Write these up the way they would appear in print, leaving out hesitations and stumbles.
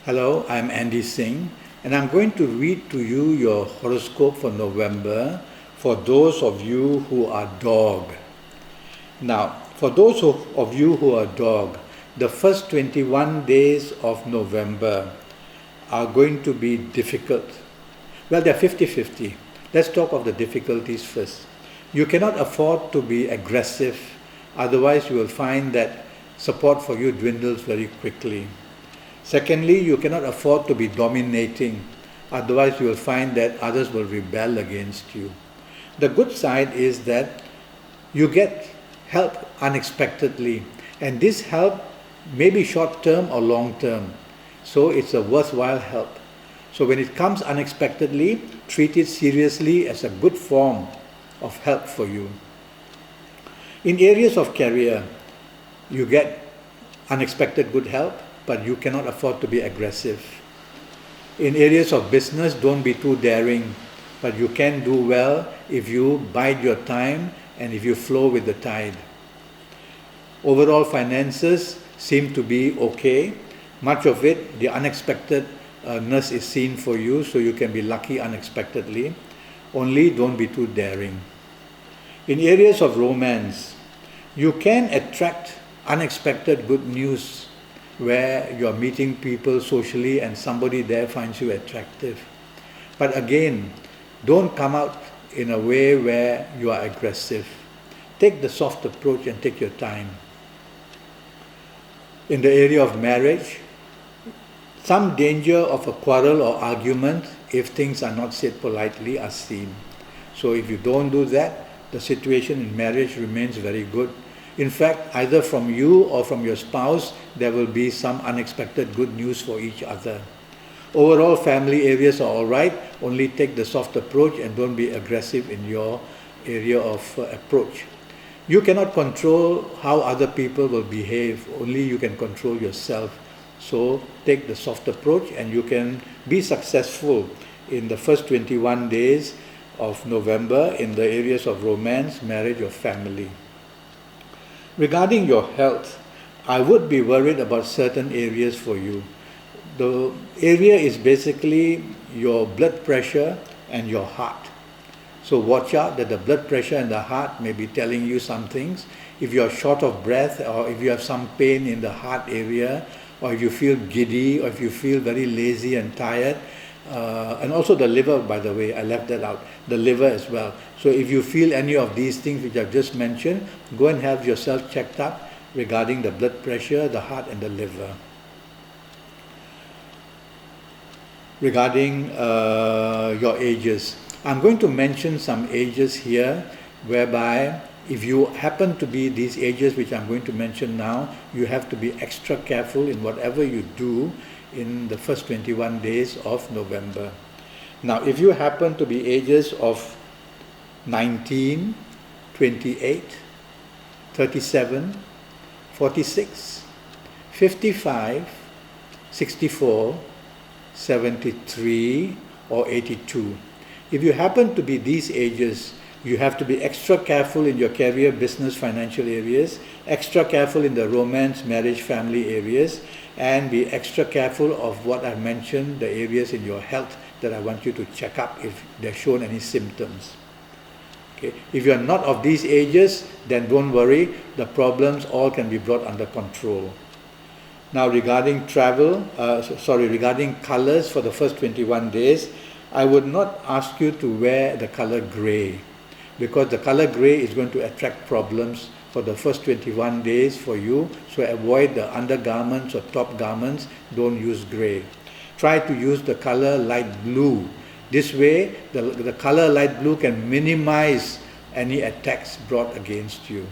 Hello, I'm Andy Singh, and I'm going to read to you your horoscope for November for those of you who are dog. Now, for those of you who are dog, the first 21 days of November are going to be difficult. Well, they're 50-50. Let's talk of the difficulties first. You cannot afford to be aggressive, otherwise you will find that support for you dwindles very quickly. Secondly, you cannot afford to be dominating, otherwise you will find that others will rebel against you. The good side is that you get help unexpectedly, and this help may be short-term or long-term, so it's a worthwhile help. So when it comes unexpectedly, treat it seriously as a good form of help for you. In areas of career, you get unexpected good help, but you cannot afford to be aggressive. In areas of business, don't be too daring, but you can do well if you bide your time and if you flow with the tide. Overall finances seem to be okay. Much of it, the unexpectedness is seen for you, so you can be lucky unexpectedly. Only don't be too daring. In areas of romance, you can attract unexpected good news where you're meeting people socially and somebody there finds you attractive. But again, don't come out in a way where you are aggressive. Take the soft approach and take your time. In the area of marriage, some danger of a quarrel or argument, if things are not said politely, are seen. So if you don't do that, the situation in marriage remains very good. In fact, either from you or from your spouse, there will be some unexpected good news for each other. Overall, family areas are all right. Only take the soft approach and don't be aggressive in your area of approach. You cannot control how other people will behave. Only you can control yourself. So take the soft approach and you can be successful in the first 21 days of November in the areas of romance, marriage, or family. Regarding your health, I would be worried about certain areas for you. The area is basically your blood pressure and your heart. So watch out that the blood pressure and the heart may be telling you some things. If you are short of breath, or if you have some pain in the heart area, or if you feel giddy, or if you feel very lazy and tired, and also the liver, by the way, I left that out, the liver as well. So if you feel any of these things which I've just mentioned, go and have yourself checked up regarding the blood pressure, the heart and the liver. Regarding your ages, I'm going to mention some ages here whereby if you happen to be these ages which I'm going to mention now, you have to be extra careful in whatever you do in the first 21 days of November. Now, if you happen to be ages of 19, 28, 37, 46, 55, 64, 73, or 82. If you happen to be these ages, you have to be extra careful in your career, business, financial areas, extra careful in the romance, marriage, family areas, and be extra careful of what I mentioned, the areas in your health that I want you to check up if they're shown any symptoms. Okay. If you're not of these ages, then don't worry, the problems all can be brought under control. Now regarding regarding colors for the first 21 days, I would not ask you to wear the color gray, because the color gray is going to attract problems for the first 21 days for you. So avoid the undergarments or top garments, don't use gray. Try to use the color light blue. This way, the color light blue can minimize any attacks brought against you.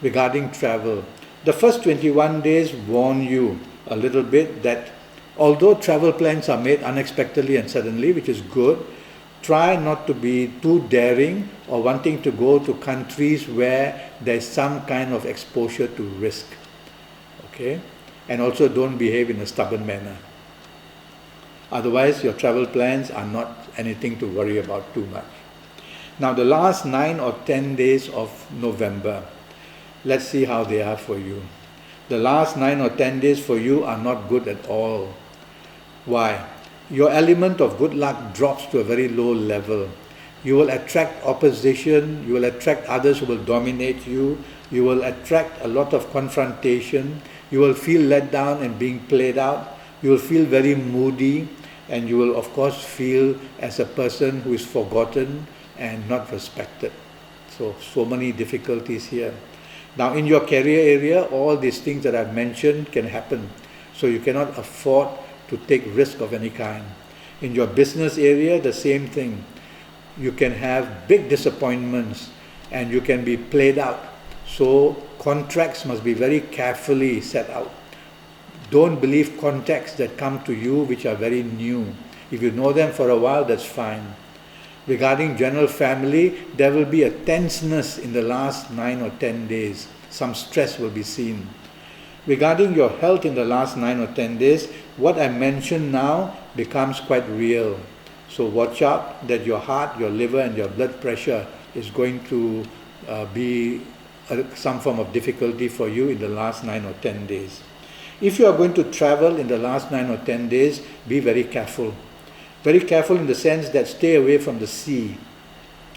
Regarding travel, the first 21 days warn you a little bit that although travel plans are made unexpectedly and suddenly, which is good, try not to be too daring or wanting to go to countries where there's some kind of exposure to risk. Okay? And also don't behave in a stubborn manner. Otherwise, your travel plans are not anything to worry about too much. Now, the last 9 or 10 days of November, let's see how they are for you. The last 9 or 10 days for you are not good at all. Why? Your element of good luck drops to a very low level. You will attract opposition, you will attract others who will dominate you, you will attract a lot of confrontation, you will feel let down and being played out, you will feel very moody, and you will of course feel as a person who is forgotten and not respected. So many difficulties here. Now in your career area, all these things that I've mentioned can happen. So you cannot afford to take risk of any kind. In your business area, the same thing. You can have big disappointments and you can be played out. So contracts must be very carefully set out. Don't believe contacts that come to you which are very new. If you know them for a while, that's fine. Regarding general family, there will be a tenseness in the last 9 or 10 days. Some stress will be seen. Regarding your health in the last 9 or 10 days, what I mentioned now becomes quite real. So watch out that your heart, your liver and your blood pressure is going to be some form of difficulty for you in the last 9 or 10 days. If you are going to travel in the last 9 or 10 days, be very careful. Very careful in the sense that stay away from the sea.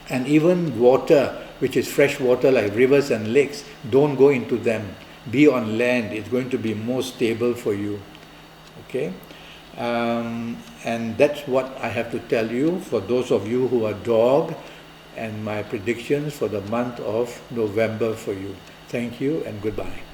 And even water, which is fresh water like rivers and lakes, don't go into them. Be on land. It's going to be more stable for you. Okay? And that's what I have to tell you for those of you who are dog, and my predictions for the month of November for you. Thank you and goodbye.